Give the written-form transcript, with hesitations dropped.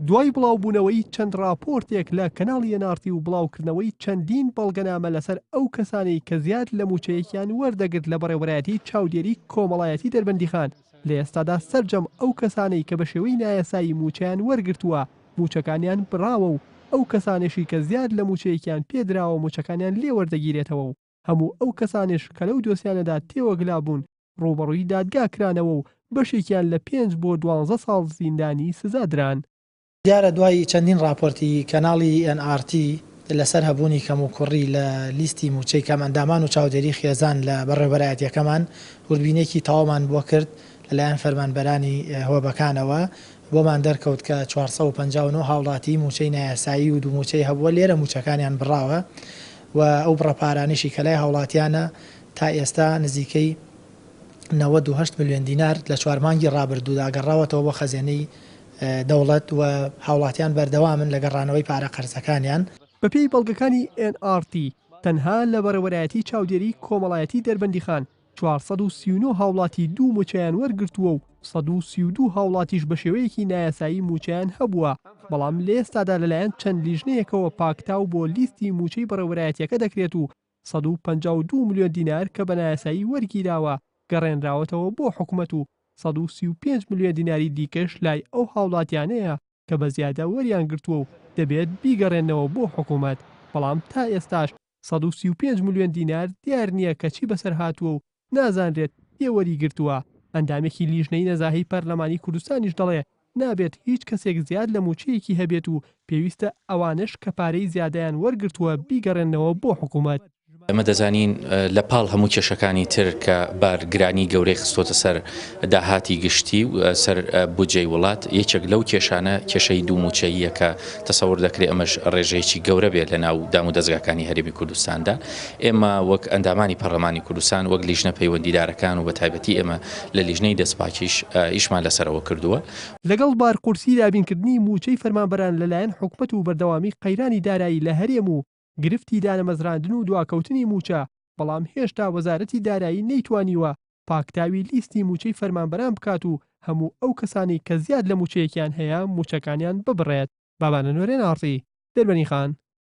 دوای بڵاوبوونەوەی چەند راپۆرتێک لە کەناڵی NRT و بڵاوکردنەوەی چەندین بەڵگەنامە لەسەر ئەو کەسانەی کە زیاد لە موچەیەکیان وەردەگرت لە بەڕێوەبەرایەتی چاودێری کۆمەڵایەتی دەربەندیخان لە ئێستادا سەرجەم ئەو کەسانەی کە بە شێوەی نایاسایی موچەیان وەرگرتووە موچەکانیان بڕاوە و ئەو کەسانێشی کە زیاد لە موچەیەکیان پێدراوە موچەکانیان لێ وەردەگیرێتەوە و هەموو ئەو کەسانش کە لەو دۆسیانەدا تێوەگلا بوون ڕوبەڕووی دادگا کرانەوە و بەشێکیان لە 5 بۆ 12 ساڵ زیندانی سزادران. دیارە دوای چەندین راپۆرتی کەناڵی NRT لەسەر هەبوونی کەم و کوڕی لە لیستی موچەی کەمەندامان و چاودێری خێزان لە بەڕێوەبەرایەتیەکەمان وربینێکی تەواومان بۆ کرد لەلایەن فەرمانبەرانی هۆبەکانەوە بۆمان دەرکەوت کە 459 هاوڵاتی موچەی نایاسایی و دوو موچەی هەبووە لێرە موچەکانیان بڕاوە و ئەو بڕەپارانیشی کە لای هاوڵاتیانە تا ئێستا نزیکەی 98 ملیۆن دینار لە 4 مانگی ڕابردوودا گەڕاوەتەوە بۆ خەزێنەی دەوڵەت و هاوڵاتیان بەردەوامن لە گەڕانەوەی پارە قەرزەکانیان. بەپێی بەڵگەکانی NRT تەنها لە بەڕێوەبەرایەتی چاودێری کۆمەڵایەتی دەربەندیخان 439 هاوڵاتی دوو موچەیان وەرگرتووە و 132 هاوڵاتیش بە شێوەیەکی نایاسایی موچەیان هەبووە بەڵام لە ئێستادا لەلایەن چەند لیژنەیەکەوە پاکتاو بۆ لیستی موچەی بەڕێوەبەرایەتیەکە دەکرێت و 152 ملیۆن دینار کە بە نایاسایی وەرگیراوە گەڕێنراوەتەوە بۆ حکوومەت و 135 ملیۆن دیناری دیکەش لای ئەو هاوڵاتیانەیە کە بە زیادە وەریان گرتووە و دەبێت بیگەڕێنەوە بۆ حکوومەت بەڵام تا ئێستاش 135 ملیۆن دینار دیار نییە کە چی بەسەر هاتووە و نازانرێت پێوەری گرتووە. ئەندامێکی لیژنەی نەزاهی پەرلەمانی کوردستانیش دەڵێ نابێت هیچ کەسێک زیاد لە موچەیەکی هەبێت و پێویستە ئەوانش کە پارەی زیادەیان وەرگرتووە بیگەڕێنەوە بۆ حکوومەت. ئەمە دەزانین لە پاڵ هەموو کێشەکانی تر کە بارگرانی گەورەی خستۆتە سەر داهاتی گشتی و سەر بودجەی وڵات یەکێک لەو کێشانە کێشەی دوو موچەییە کە تەسەور دەکرێت ئەمەش ڕێژەیەکی گەورە بێت لە ناو دام و دەستگاکانی هەرێمی کوردستاندا. ئێمە وەک ئەندامانی پەرلەمانی کوردستان وەک لیژنە پەیوەندیدارەکان و بە تایبەتی ئێمە لە لیژنەی دەستپاکیش ئیشمان لەسەرەوە کردووە لەگەڵ بارقورسی دابینکردنی موچەی فەرمانبەران لەلایەن حکوومەت و بەردەوامی قەیرانی دارایی لە هەرێم و گرفتی دانەمەزراندن و دواکەوتنی موچە بەڵام هێشتا وەزارەتی دارایی نەیتوانیوە پاکتاوی لیستی موچەی فەرمانبەران بکات و هەموو ئەو کەسانی کە زیاد لە موچەیەکیان هەیە موچەکانیان ببڕێت. بابانە نوێرێن NRT دەربەنیخان.